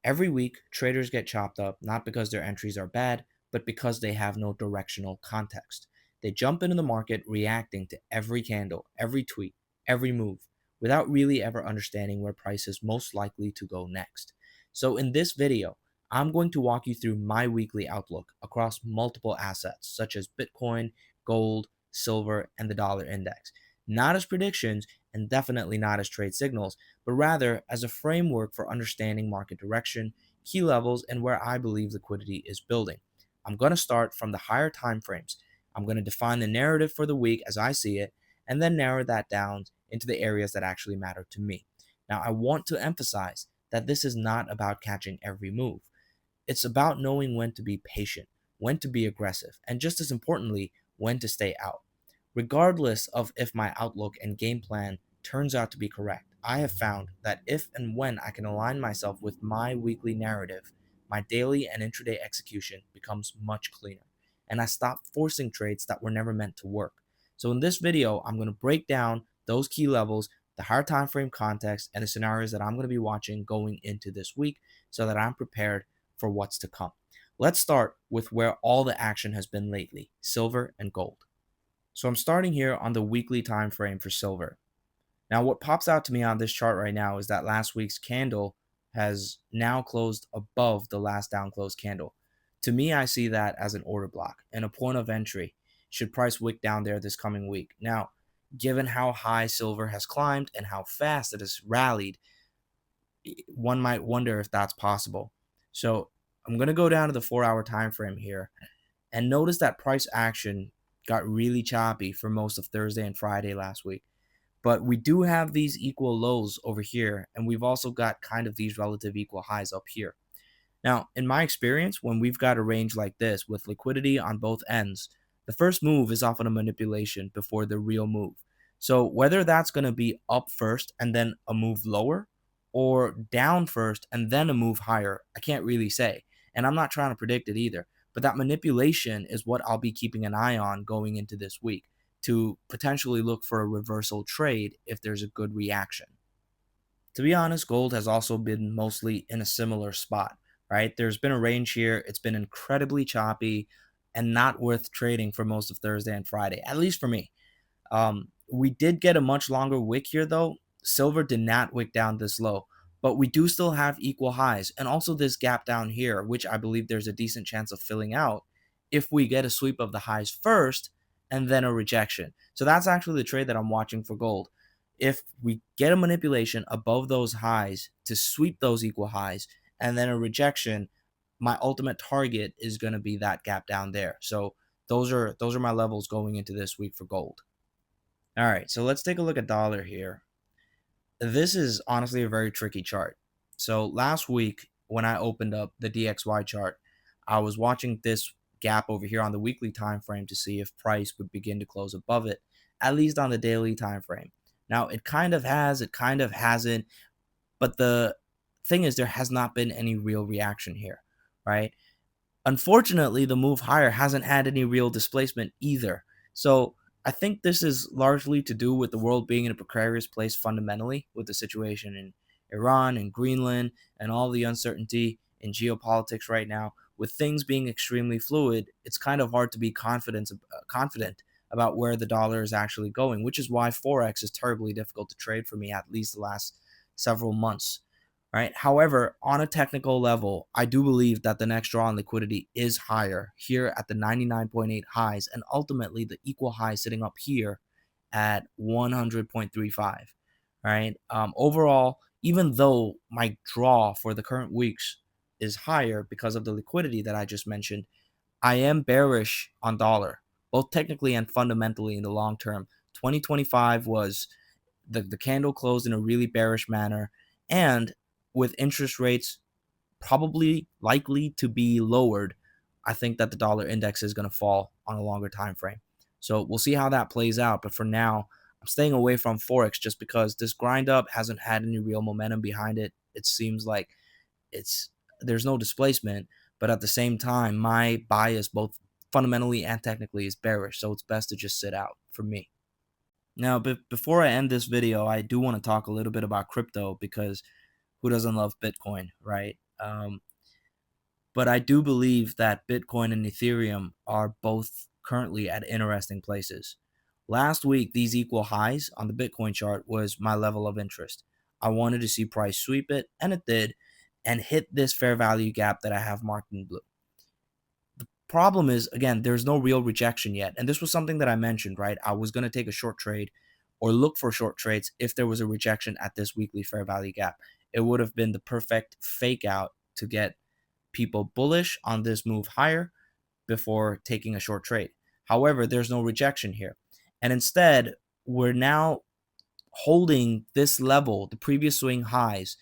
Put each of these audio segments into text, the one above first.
Every week, traders get chopped up not because their entries are bad, but because they have no directional context. They jump into the market reacting to every candle, every tweet, every move, without really ever understanding where price is most likely to go next. So, in this video, I'm going to walk you through my weekly outlook across multiple assets such as Bitcoin, gold, silver, and the dollar index. Not as predictions, and definitely not as trade signals, but rather as a framework for understanding market direction, key levels, and where I believe liquidity is building. I'm going to start from the higher time frames. I'm going to define the narrative for the week as I see it, and then narrow that down into the areas that actually matter to me. Now, I want to emphasize that this is not about catching every move. It's about knowing when to be patient, when to be aggressive, and just as importantly, when to stay out. Regardless of if my outlook and game plan turns out to be correct, I have found that if and when I can align myself with my weekly narrative, my daily and intraday execution becomes much cleaner, and I stop forcing trades that were never meant to work. So in this video, I'm going to break down those key levels, the higher time frame context, and the scenarios that I'm going to be watching going into this week so that I'm prepared for what's to come. Let's start with where all the action has been lately, silver and gold. So I'm starting here on the weekly time frame for silver. Now what pops out to me on this chart right now is that last week's candle has now closed above the last down close candle. To me, I see that as an order block and a point of entry should price wick down there this coming week. Now, given how high silver has climbed and how fast it has rallied, one might wonder if that's possible. So I'm going to go down to the 4-hour time frame here and notice that price action got really choppy for most of Thursday and Friday last week. But we do have these equal lows over here, and we've also got kind of these relative equal highs up here. Now, in my experience, when we've got a range like this with liquidity on both ends, the first move is often a manipulation before the real move. So whether that's going to be up first and then a move lower, or down first and then a move higher, I can't really say. And I'm not trying to predict it either. But that manipulation is what I'll be keeping an eye on going into this week to potentially look for a reversal trade if there's a good reaction. To be honest, gold has also been mostly in a similar spot, right? There's been a range here. It's been incredibly choppy and not worth trading for most of Thursday and Friday, at least for me. We did get a much longer wick here, though. Silver did not wick down this low, but we do still have equal highs and also this gap down here, which I believe there's a decent chance of filling out if we get a sweep of the highs first and then a rejection. So that's actually the trade that I'm watching for gold. If we get a manipulation above those highs to sweep those equal highs and then a rejection, my ultimate target is going to be that gap down there. So those are my levels going into this week for gold. All right, so let's take a look at dollar here. This is honestly a very tricky chart. So last week when I opened up the DXY chart, I was watching this gap over here on the weekly time frame to see if price would begin to close above it, at least on the daily time frame. Now it kind of has, it kind of hasn't, but the thing is there has not been any real reaction here, right? Unfortunately, the move higher hasn't had any real displacement either. So I think this is largely to do with the world being in a precarious place fundamentally, with the situation in Iran and Greenland and all the uncertainty in geopolitics right now. With things being extremely fluid, it's kind of hard to be confident about where the dollar is actually going, which is why Forex is terribly difficult to trade for me, at least the last several months. Right. However, on a technical level, I do believe that the next draw on liquidity is higher here at the 99.8 highs and ultimately the equal high sitting up here at 100.35. Right. Overall, even though my draw for the current weeks is higher because of the liquidity that I just mentioned, I am bearish on dollar, both technically and fundamentally in the long term. 2025 was the candle closed in a really bearish manner, and with interest rates probably likely to be lowered, I think that the dollar index is going to fall on a longer time frame. So we'll see how that plays out. But for now, I'm staying away from Forex just because this grind up hasn't had any real momentum behind it. It seems like it's there's no displacement, but at the same time, my bias both fundamentally and technically is bearish. So it's best to just sit out for me. Now, before I end this video, I do want to talk a little bit about crypto because who doesn't love Bitcoin, right? But I do believe that Bitcoin and Ethereum are both currently at interesting places. Last week, these equal highs on the Bitcoin chart was my level of interest. I wanted to see price sweep it, and it did, and hit this fair value gap that I have marked in blue. The problem is, again, there's no real rejection yet. And this was something that I mentioned, right? I was going to take a short trade or look for short trades if there was a rejection at this weekly fair value gap. It would have been the perfect fake out to get people bullish on this move higher before taking a short trade. However, there's no rejection here. And instead, we're now holding this level, the previous swing highs,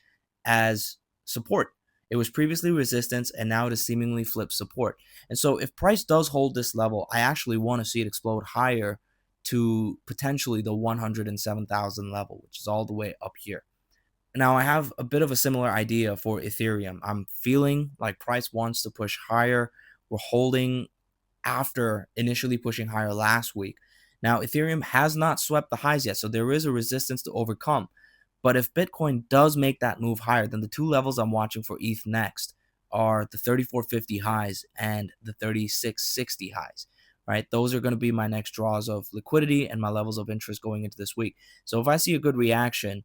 as support. It was previously resistance, and now it is seemingly flipped support. And so if price does hold this level, I actually want to see it explode higher to potentially the 107,000 level, which is all the way up here. Now, I have a bit of a similar idea for Ethereum. I'm feeling like price wants to push higher. We're holding after initially pushing higher last week. Now, Ethereum has not swept the highs yet, so there is a resistance to overcome. But if Bitcoin does make that move higher, then the two levels I'm watching for ETH next are the 3450 highs and the 3660 highs, right? Those are going to be my next draws of liquidity and my levels of interest going into this week. So if I see a good reaction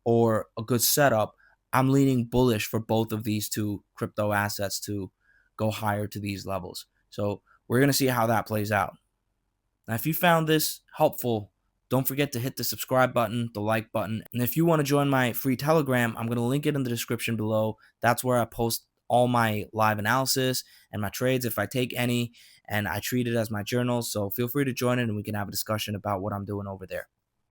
or a good setup, I'm leaning bullish for both of these two crypto assets to go higher to these levels. So we're going to see how that plays out. Now, if you found this helpful, don't forget to hit the subscribe button, the like button. And if you want to join my free Telegram, I'm going to link it in the description below. That's where I post all my live analysis and my trades if I take any, and I treat it as my journal. So feel free to join it and we can have a discussion about what I'm doing over there.